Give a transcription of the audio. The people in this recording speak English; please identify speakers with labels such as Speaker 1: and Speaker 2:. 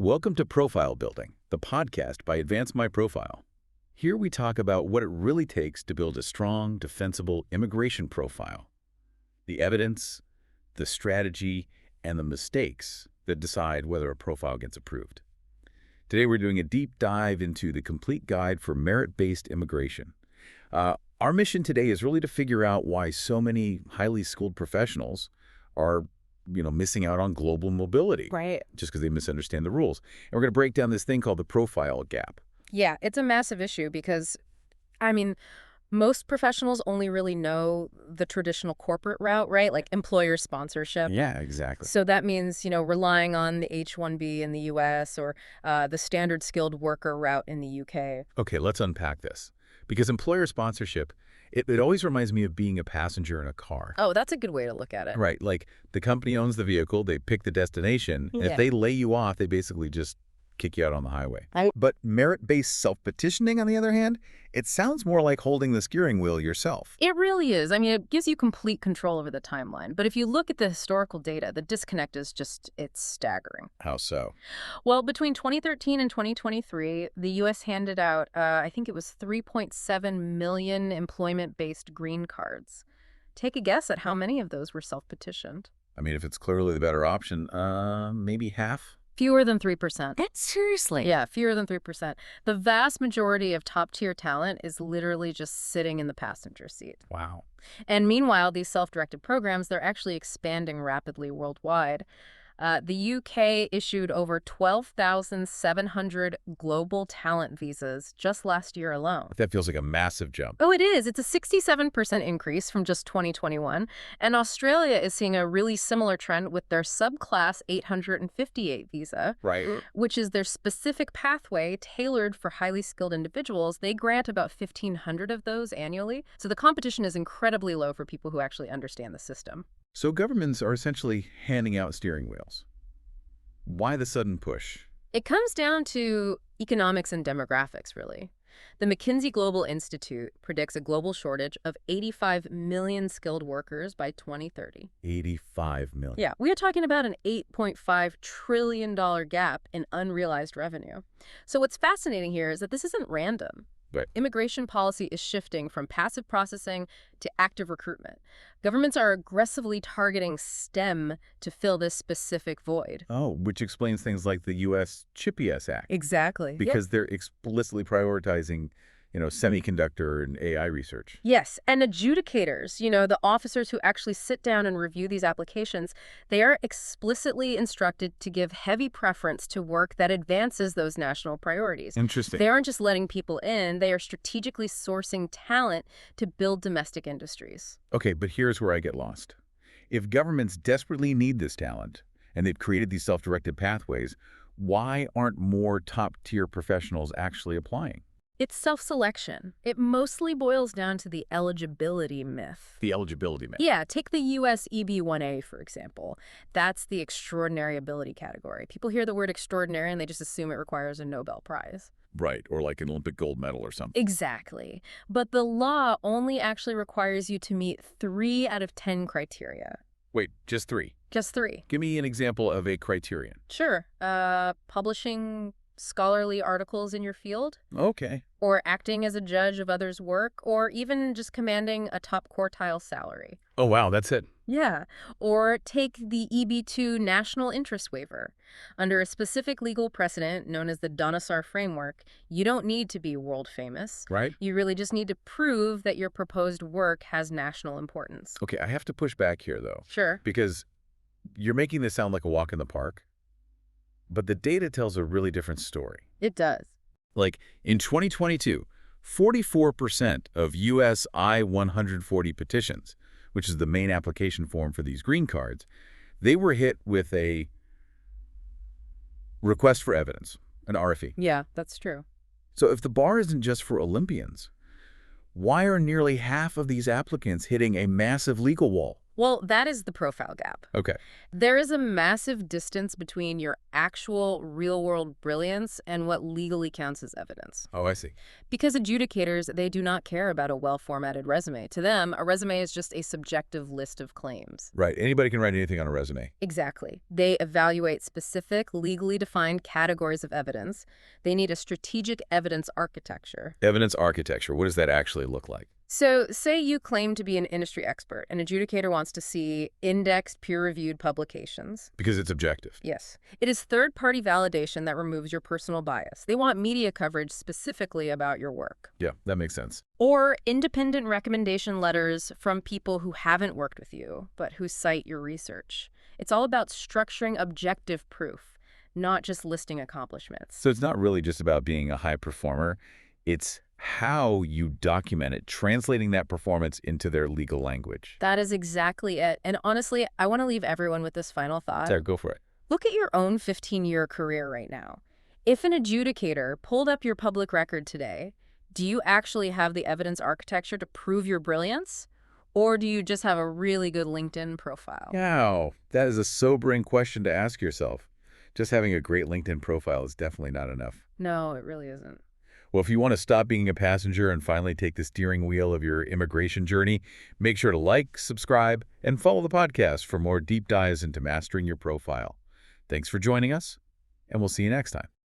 Speaker 1: Welcome to Profile Building, the podcast by Advance My Profile. Here we talk about what it really takes to build a strong, defensible immigration profile. The evidence, the strategy, and the mistakes that decide whether a profile gets approved. Today we're doing a deep dive into the complete guide for merit-based immigration. Our mission today is really to figure out why so many highly skilled professionals are missing out on global mobility.
Speaker 2: Right.
Speaker 1: Just because they misunderstand the rules. And we're going to break down this thing called the profile gap.
Speaker 2: Yeah, it's a massive issue because, most professionals only really know the traditional corporate route, right? Like employer sponsorship.
Speaker 1: Yeah, exactly.
Speaker 2: So that means, relying on the H-1B in the U.S. or the standard skilled worker route in the U.K.
Speaker 1: Okay, let's unpack this. Because employer sponsorship, it always reminds me of being a passenger in a car.
Speaker 2: Oh, that's a good way to look at it.
Speaker 1: Right, like the company owns the vehicle, they pick the destination, and if they lay you off, they basically just kick you out on the highway. But merit-based self-petitioning, on the other hand, it sounds more like holding the steering wheel yourself.
Speaker 2: It really is. It gives you complete control over the timeline. But if you look at the historical data, the disconnect is it's staggering.
Speaker 1: How so?
Speaker 2: Well, between 2013 and 2023, the U.S. handed out, I think it was 3.7 million employment-based green cards. Take a guess at how many of those were self-petitioned.
Speaker 1: If it's clearly the better option, maybe half?
Speaker 2: Fewer than 3%.
Speaker 3: Seriously?
Speaker 2: Yeah, fewer than 3%. The vast majority of top-tier talent is literally just sitting in the passenger seat.
Speaker 1: Wow.
Speaker 2: And meanwhile, these self-directed programs, they're actually expanding rapidly worldwide. The UK issued over 12,700 global talent visas just last year alone.
Speaker 1: That feels like a massive jump.
Speaker 2: Oh, it is. It's a 67% increase from just 2021. And Australia is seeing a really similar trend with their Subclass 858 visa,
Speaker 1: Right.
Speaker 2: which is their specific pathway tailored for highly skilled individuals. They grant about 1,500 of those annually. So the competition is incredibly low for people who actually understand the system.
Speaker 1: So governments are essentially handing out steering wheels. Why the sudden push?
Speaker 2: It comes down to economics and demographics, really. The McKinsey Global Institute predicts a global shortage of 85 million skilled workers by 2030.
Speaker 1: 85 million.
Speaker 2: Yeah, we are talking about an $8.5 trillion gap in unrealized revenue. So what's fascinating here is that this isn't random.
Speaker 1: Right.
Speaker 2: Immigration policy is shifting from passive processing to active recruitment. Governments are aggressively targeting STEM to fill this specific void.
Speaker 1: Oh, which explains things like the U.S. CHIPS Act.
Speaker 2: Exactly.
Speaker 1: Because they're explicitly prioritizing, semiconductor and AI research.
Speaker 2: Yes, and adjudicators, the officers who actually sit down and review these applications, they are explicitly instructed to give heavy preference to work that advances those national priorities.
Speaker 1: Interesting.
Speaker 2: They aren't just letting people in, they are strategically sourcing talent to build domestic industries.
Speaker 1: Okay, but here's where I get lost. If governments desperately need this talent, and they've created these self-directed pathways, why aren't more top-tier professionals actually applying?
Speaker 2: It's self-selection. It mostly boils down to the eligibility myth.
Speaker 1: The eligibility myth.
Speaker 2: Yeah, take the U.S. EB-1 for example. That's the extraordinary ability category. People hear the word extraordinary and they just assume it requires a Nobel Prize.
Speaker 1: Right, or like an Olympic gold medal or something.
Speaker 2: Exactly. But the law only actually requires you to meet 3 out of 10 criteria.
Speaker 1: Wait, just 3?
Speaker 2: Just 3.
Speaker 1: Give me an example of a criterion.
Speaker 2: Sure. Publishing scholarly articles in your field.
Speaker 1: Okay.
Speaker 2: Or acting as a judge of others' work, or even just commanding a top quartile salary.
Speaker 1: Oh, wow, that's it.
Speaker 2: Yeah. Or take the EB-2 national interest waiver. Under a specific legal precedent known as the Donosar framework, you don't need to be world famous.
Speaker 1: Right.
Speaker 2: You really just need to prove that your proposed work has national importance.
Speaker 1: Okay, I have to push back here, though.
Speaker 2: Sure.
Speaker 1: Because you're making this sound like a walk in the park. But the data tells a really different story.
Speaker 2: It does.
Speaker 1: Like, in 2022, 44% of U.S. I-140 petitions, which is the main application form for these green cards, they were hit with a request for evidence, an RFE.
Speaker 2: Yeah, that's true.
Speaker 1: So if the bar isn't just for Olympians, why are nearly half of these applicants hitting a massive legal wall?
Speaker 2: Well, that is the profile gap.
Speaker 1: Okay.
Speaker 2: There is a massive distance between your actual real-world brilliance and what legally counts as evidence.
Speaker 1: Oh, I see.
Speaker 2: Because adjudicators, they do not care about a well-formatted resume. To them, a resume is just a subjective list of claims.
Speaker 1: Right. Anybody can write anything on a resume.
Speaker 2: Exactly. They evaluate specific, legally defined categories of evidence. They need a strategic evidence architecture.
Speaker 1: Evidence architecture. What does that actually look like?
Speaker 2: So, say you claim to be an industry expert. An adjudicator wants to see indexed, peer-reviewed publications.
Speaker 1: Because it's objective.
Speaker 2: Yes. It is third-party validation that removes your personal bias. They want media coverage specifically about your work.
Speaker 1: Yeah, that makes sense.
Speaker 2: Or independent recommendation letters from people who haven't worked with you, but who cite your research. It's all about structuring objective proof, not just listing accomplishments.
Speaker 1: So it's not really just about being a high performer. It's how you document it, translating that performance into their legal language.
Speaker 2: That is exactly it. And honestly, I want to leave everyone with this final thought.
Speaker 1: Sarah, go for it.
Speaker 2: Look at your own 15-year career right now. If an adjudicator pulled up your public record today, do you actually have the evidence architecture to prove your brilliance? Or do you just have a really good LinkedIn profile?
Speaker 1: Wow, that is a sobering question to ask yourself. Just having a great LinkedIn profile is definitely not enough.
Speaker 2: No, it really isn't.
Speaker 1: Well, if you want to stop being a passenger and finally take the steering wheel of your immigration journey, make sure to like, subscribe, and follow the podcast for more deep dives into mastering your profile. Thanks for joining us, and we'll see you next time.